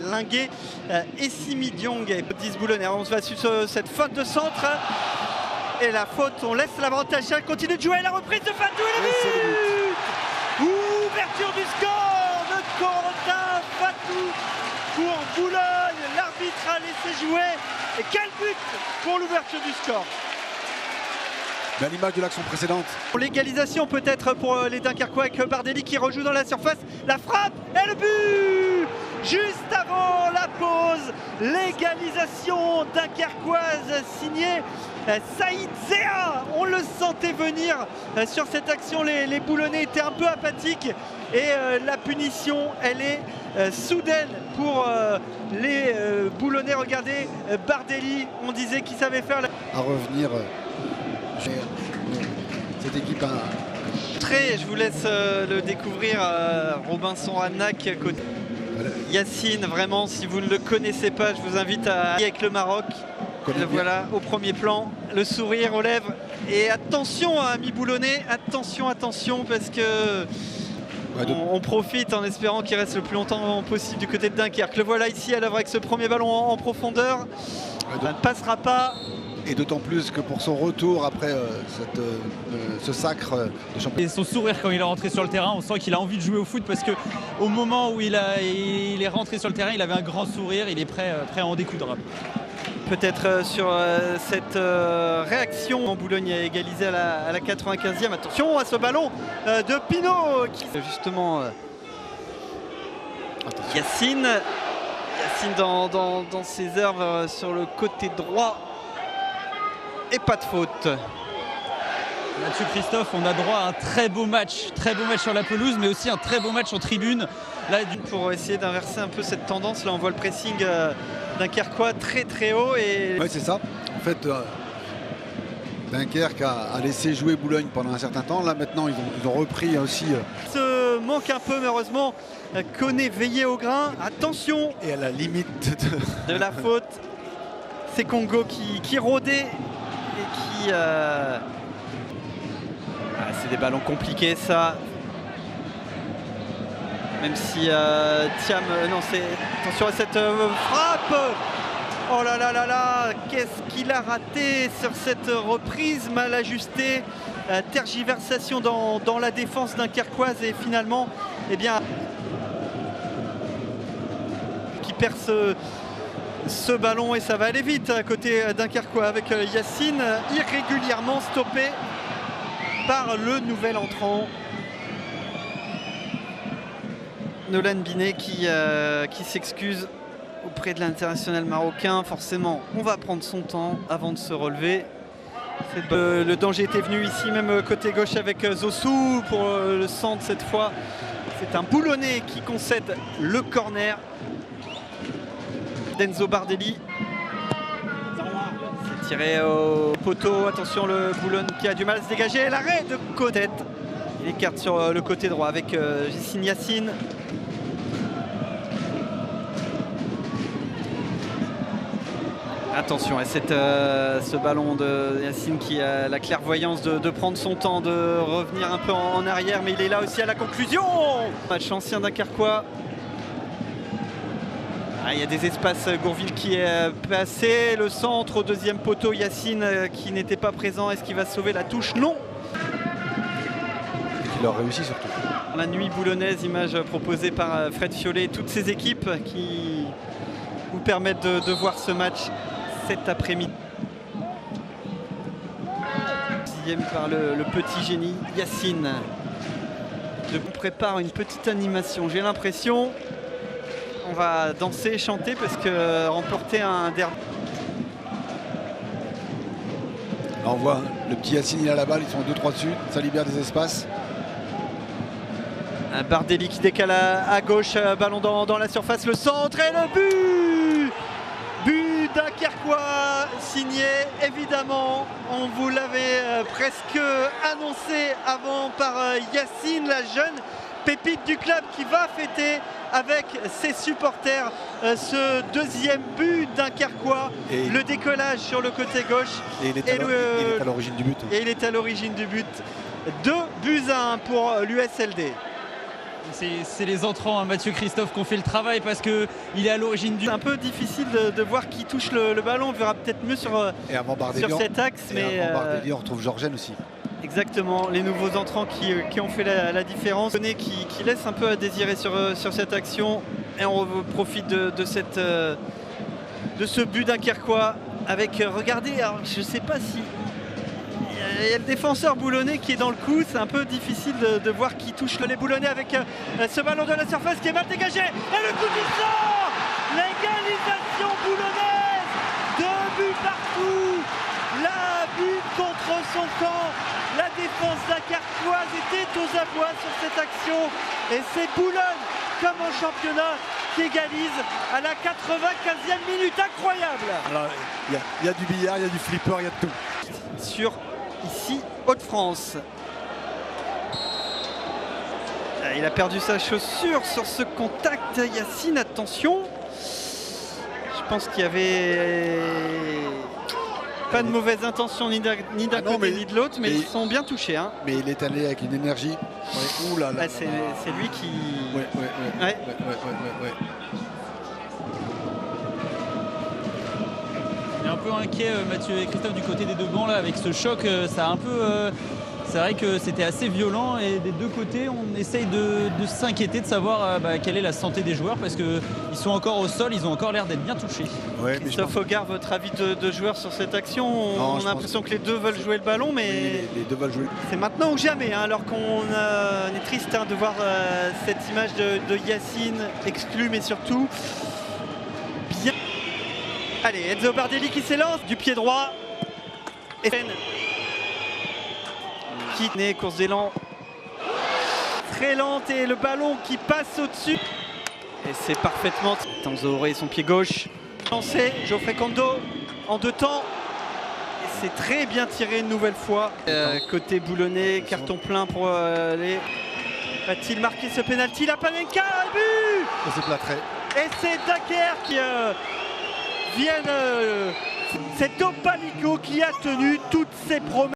Linguet et Simi Diong et 10 Boulonnais. On va suivre cette faute de centre et la faute, on laisse l'avantage, continue de jouer la reprise de Fatou et le but. Ouverture du score de Corentin Fatou pour Boulogne. L'arbitre a laissé jouer et quel but pour l'ouverture du score. À l'image de l'action précédente. L'égalisation peut-être pour les Dunkerquois avec Bardelli qui rejoue dans la surface. La frappe et le but juste avant la pause. L'égalisation dunkerquoise signée Saïd Zéa. On le sentait venir sur cette action. Les Boulonnais étaient un peu apathiques et la punition, elle est soudaine pour les Boulonnais. Regardez Bardelli, on disait qu'il savait faire. À revenir. Cette équipe a... Je vous laisse le découvrir, Robinson Annac, côté Yacine. Vraiment, si vous ne le connaissez pas, je vous invite à aller avec le Maroc. Le voilà au premier plan, le sourire aux lèvres. Et attention, amis boulonnais, attention, parce que on profite en espérant qu'il reste le plus longtemps possible du côté de Dunkerque. Le voilà ici à l'œuvre avec ce premier ballon en profondeur. Ça ne passera pas. Et d'autant plus que pour son retour après ce sacre de champion. Et son sourire quand il est rentré sur le terrain, on sent qu'il a envie de jouer au foot parce qu'au moment où il est rentré sur le terrain, il avait un grand sourire, il est prêt à en découdre. Peut-être sur cette réaction, en Boulogne a égalisé à la 95e. Attention à ce ballon de Pinot qui justement Yacine dans ses œuvres sur le côté droit. Et pas de faute. Mathieu Christophe, on a droit à un très beau match sur la pelouse, mais aussi un très beau match en tribune. Là, pour essayer d'inverser un peu cette tendance, là on voit le pressing dunkerquois très haut. Oui, c'est ça. En fait, Dunkerque a laissé jouer Boulogne pendant un certain temps. Là maintenant, ils ont repris aussi. Se manque un peu, mais heureusement, Koné veillé au grain. Attention. Et à la limite de la faute. C'est Congo qui rôdait. Et qui c'est des ballons compliqués, ça, même si Thiam attention à cette frappe. Oh là, qu'est-ce qu'il a raté sur cette reprise mal ajustée, tergiversation dans la défense dunkerquoise et finalement qui perce ce ballon et ça va aller vite à côté dunkerquois avec Yacine irrégulièrement stoppé par le nouvel entrant Nolan Binet qui s'excuse auprès de l'international marocain. Forcément, on va prendre son temps avant de se relever. Le danger était venu ici, même côté gauche avec Zossou pour le centre cette fois. C'est un Boulonnais qui concède le corner. Denzo Bardelli c'est tiré au poteau. Attention, le Boulogne qui a du mal à se dégager. L'arrêt de Codette. Il écarte sur le côté droit avec Gissine Yacine. Attention à ce ballon de Yacine qui a la clairvoyance de prendre son temps, de revenir un peu en arrière, mais il est là aussi à la conclusion. Match ancien dunkerquois. Il y a des espaces, Gourville qui est passé, le centre au deuxième poteau, Yacine qui n'était pas présent. Est-ce qu'il va sauver la touche? Non. Il a réussi surtout. La nuit boulonnaise, image proposée par Fred Fiolet et toutes ses équipes qui vous permettent de voir ce match cet après-midi. Sixième par le petit génie Yacine. Je vous prépare une petite animation, j'ai l'impression. On va danser, chanter parce que remporter un derby. Là on voit le petit Yacine, il a la balle, ils sont 2-3 dessus, ça libère des espaces. Un Bardelli qui décale à gauche, ballon dans la surface, le centre et le but. But dunkerquois signé, évidemment, on vous l'avait presque annoncé avant par Yacine, la jeune pépite du club qui va fêter avec ses supporters ce deuxième but dunkerquois, le décollage sur le côté gauche. Et il est à l'origine du but. Et il est à l'origine du but. 2-1 pour l'USLD. C'est les entrants, hein, Mathieu Christophe, qui ont fait le travail parce qu'il est à l'origine du... C'est un peu difficile de voir qui touche le ballon. On verra peut-être mieux sur cet axe. Mais avant Bardelli, on retrouve Georgen aussi. Exactement, les nouveaux entrants qui ont fait la différence. Qui laisse un peu à désirer sur cette action. Et on profite de ce but dunkerquois avec, regardez, alors, je ne sais pas si... Il y a le défenseur boulonnais qui est dans le coup, c'est un peu difficile de voir qui touche les boulonnais avec ce ballon de la surface qui est mal dégagé. Et le coup du sort, l'égalisation boulonnaise, 2 buts partout, la but contre son camp. La défense dunkerquoise était aux abois sur cette action et c'est Boulogne, comme en championnat, qui égalise à la 95e minute. Incroyable. Alors, il y a du billard, il y a du flipper, il y a de tout. Sur ici, Hauts-de-France. Il a perdu sa chaussure sur ce contact. Yacine, attention. Je pense qu'il y avait pas de mauvaise intention ni d'un côté ni de l'autre, mais ils sont bien touchés. Hein. Mais il est allé avec une énergie. Ouais. Ouh là là. C'est lui qui... Ouais. Il est un peu inquiet, Mathieu et Christophe, du côté des deux bancs là, avec ce choc. Ça a un peu... c'est vrai que c'était assez violent et des deux côtés, on essaye de s'inquiéter de savoir quelle est la santé des joueurs parce qu'ils sont encore au sol, ils ont encore l'air d'être bien touchés. Ouais, Christophe Ogard, votre avis de joueur sur cette action? On a l'impression que les deux veulent jouer le ballon, mais les deux veulent jouer. C'est maintenant ou jamais, hein, alors qu'on est triste de voir cette image de Yacine exclu, mais surtout bien. Allez, Enzo Bardelli qui s'élance du pied droit. Qui naît, course d'élan très lente et le ballon qui passe au-dessus. Et c'est parfaitement. Tanzoré, son pied gauche. Lancé, Geoffrey Kondo en 2 temps. Et c'est très bien tiré une nouvelle fois. Côté boulonnais, carton plein pour les. Va-t-il marquer ce pénalty? La Panenka, le but! Et c'est plâtré. Et c'est Daker qui vient. C'est Topalico qui a tenu toutes ses promesses.